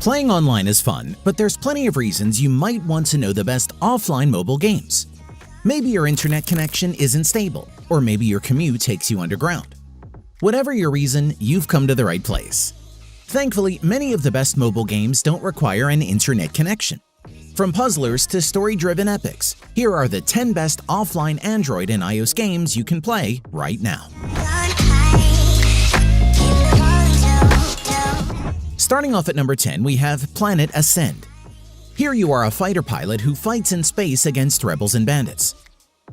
Playing online is fun, but there's plenty of reasons you might want to know the best offline mobile games. Maybe your internet connection isn't stable, or maybe your commute takes you underground. Whatever your reason, you've come to the right place. Thankfully, many of the best mobile games don't require an internet connection. From puzzlers to story-driven epics, here are the 10 best offline Android and iOS games you can play right now. Starting off at number 10, we have Planet Ascend. Here you are a fighter pilot who fights in space against rebels and bandits.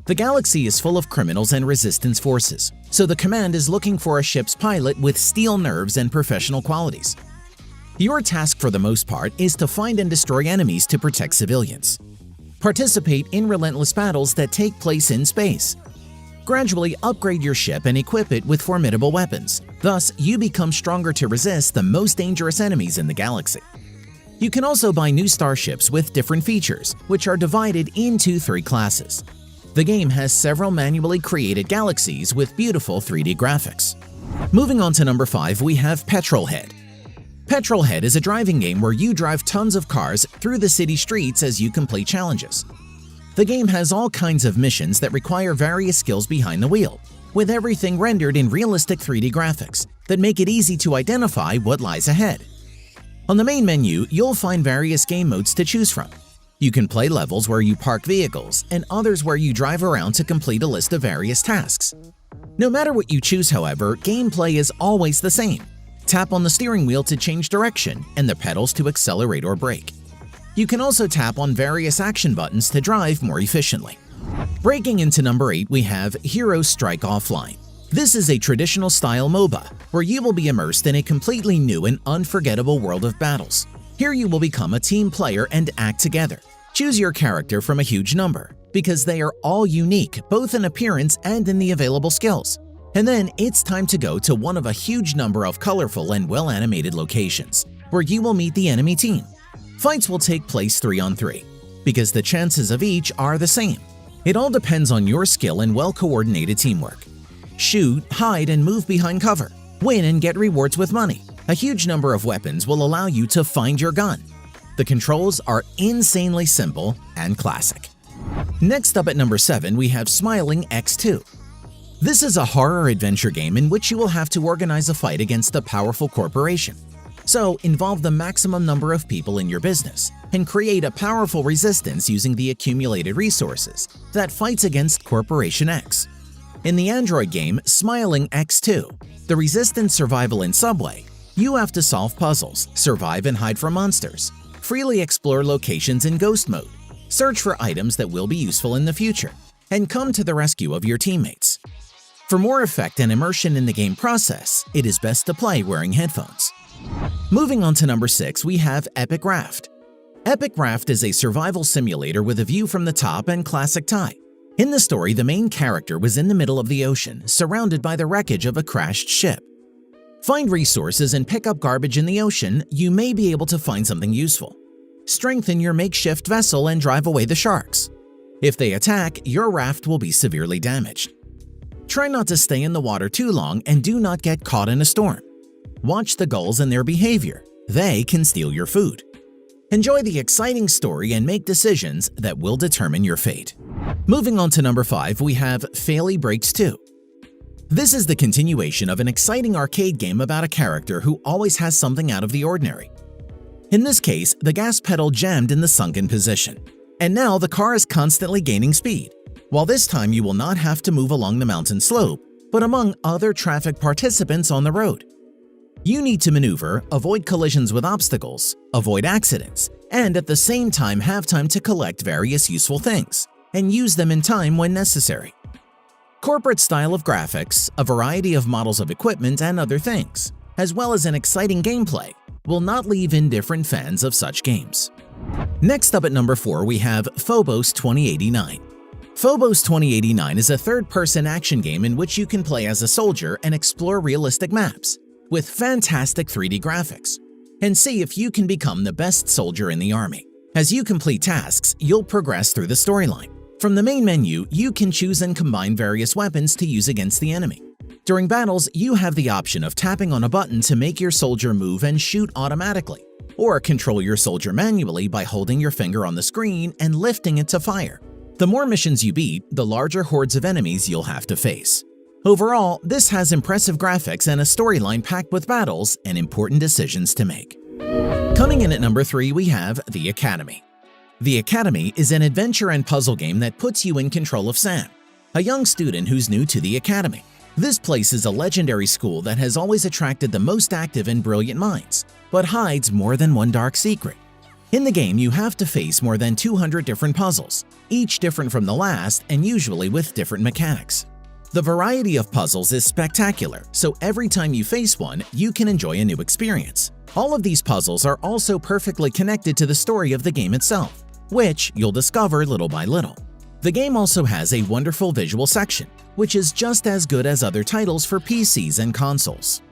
The galaxy is full of criminals and resistance forces, so the command is looking for a ship's pilot with steel nerves and professional qualities. Your task for the most part is to find and destroy enemies to protect civilians. Participate in relentless battles that take place in space. Gradually upgrade your ship and equip it with formidable weapons. Thus, you become stronger to resist the most dangerous enemies in the galaxy. You can also buy new starships with different features, which are divided into 3 classes. The game has several manually created galaxies with beautiful 3D graphics. Moving on to number 5, we have Petrolhead. Petrolhead is a driving game where you drive tons of cars through the city streets as you complete challenges. The game has all kinds of missions that require various skills behind the wheel, with everything rendered in realistic 3D graphics that make it easy to identify what lies ahead. On the main menu, you'll find various game modes to choose from. You can play levels where you park vehicles and others where you drive around to complete a list of various tasks. No matter what you choose, however, gameplay is always the same. Tap on the steering wheel to change direction and the pedals to accelerate or brake. You can also tap on various action buttons to drive more efficiently. Breaking into number 8, we have Heroes Strike Offline. This is a traditional style MOBA where you will be immersed in a completely new and unforgettable world of battles. Here you will become a team player and act together. Choose your character from a huge number, because they are all unique both in appearance and in the available skills. And then it's time to go to one of a huge number of colorful and well-animated locations, where you will meet the enemy team. Fights will take place 3-on-3, because the chances of each are the same. It all depends on your skill and well-coordinated teamwork. Shoot, hide, and move behind cover. Win and get rewards with money. A huge number of weapons will allow you to find your gun. The controls are insanely simple and classic. Next up at number 7, we have Smiling X2. This is a horror adventure game in which you will have to organize a fight against a powerful corporation. So, involve the maximum number of people in your business and create a powerful resistance using the accumulated resources that fights against Corporation X. In the Android game Smiling X2, the resistance survival in Subway, you have to solve puzzles, survive and hide from monsters, freely explore locations in ghost mode, search for items that will be useful in the future, and come to the rescue of your teammates. For more effect and immersion in the game process, it is best to play wearing headphones. Moving on to number 6, we have Epic Raft. Epic Raft is a survival simulator with a view from the top and classic tie. In the story, the main character was in the middle of the ocean, surrounded by the wreckage of a crashed ship. Find resources and pick up garbage in the ocean. You may be able to find something useful. Strengthen your makeshift vessel and drive away the sharks. If they attack, your raft will be severely damaged. Try not to stay in the water too long and do not get caught in a storm. Watch the gulls and their behavior. They can steal your food. Enjoy the exciting story and make decisions that will determine your fate. Moving on to number 5, we have Faily Breaks 2. This is the continuation of an exciting arcade game about a character who always has something out of the ordinary. In this case, the gas pedal jammed in the sunken position, and now the car is constantly gaining speed. While this time you will not have to move along the mountain slope, but among other traffic participants on the road. You need to maneuver, avoid collisions with obstacles, avoid accidents, and at the same time have time to collect various useful things and use them in time when necessary. Corporate style of graphics, a variety of models of equipment, and other things, as well as an exciting gameplay, will not leave indifferent fans of such games. Next up at number 4, we have Phobos 2089. Phobos 2089 is a third-person action game in which you can play as a soldier and explore realistic maps with fantastic 3D graphics, and see if you can become the best soldier in the army. As you complete tasks, you'll progress through the storyline. From the main menu, you can choose and combine various weapons to use against the enemy. During battles, you have the option of tapping on a button to make your soldier move and shoot automatically, or control your soldier manually by holding your finger on the screen and lifting it to fire. The more missions you beat, the larger hordes of enemies you'll have to face. Overall, this has impressive graphics and a storyline packed with battles and important decisions to make. Coming in at number 3, we have The Academy. The Academy is an adventure and puzzle game that puts you in control of Sam, a young student who's new to the Academy. This place is a legendary school that has always attracted the most active and brilliant minds, but hides more than one dark secret. In the game, you have to face more than 200 different puzzles, each different from the last and usually with different mechanics. The variety of puzzles is spectacular, so every time you face one, you can enjoy a new experience. All of these puzzles are also perfectly connected to the story of the game itself, which you'll discover little by little. The game also has a wonderful visual section, which is just as good as other titles for PCs and consoles.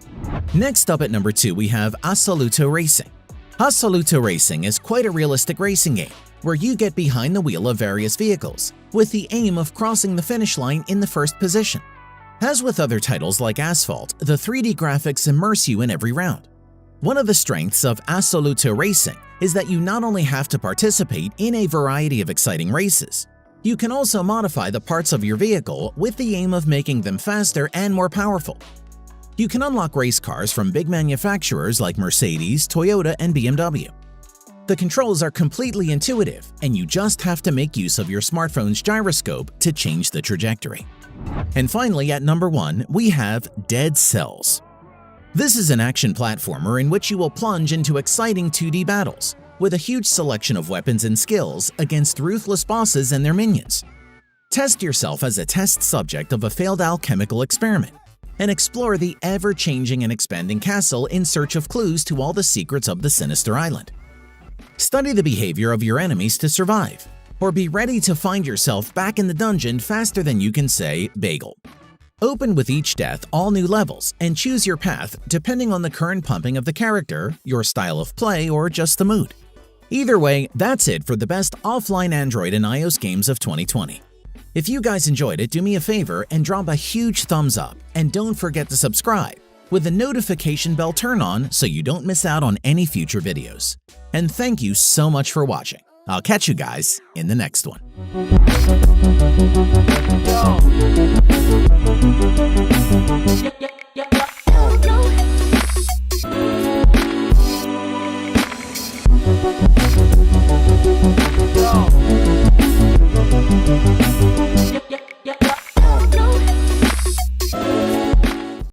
Next up at number 2, we have Assoluto Racing. Assoluto Racing is quite a realistic racing game, where you get behind the wheel of various vehicles, with the aim of crossing the finish line in the first position. As with other titles like Asphalt, the 3D graphics immerse you in every round. One of the strengths of Assoluto Racing is that you not only have to participate in a variety of exciting races, you can also modify the parts of your vehicle with the aim of making them faster and more powerful. You can unlock race cars from big manufacturers like Mercedes, Toyota, and BMW. The controls are completely intuitive, and you just have to make use of your smartphone's gyroscope to change the trajectory. And finally, at number 1, we have Dead Cells. This is an action platformer in which you will plunge into exciting 2D battles, with a huge selection of weapons and skills against ruthless bosses and their minions. Test yourself as a test subject of a failed alchemical experiment, and explore the ever-changing and expanding castle in search of clues to all the secrets of the sinister island. Study the behavior of your enemies to survive, or be ready to find yourself back in the dungeon faster than you can say bagel. Open with each death all new levels and choose your path depending on the current pumping of the character, your style of play, or just the mood. Either way, that's it for the best offline Android and iOS games of 2020. If you guys enjoyed it, do me a favor and drop a huge thumbs up, and don't forget to subscribe with the notification bell turned on so you don't miss out on any future videos. And thank you so much for watching. I'll catch you guys in the next one. Yo.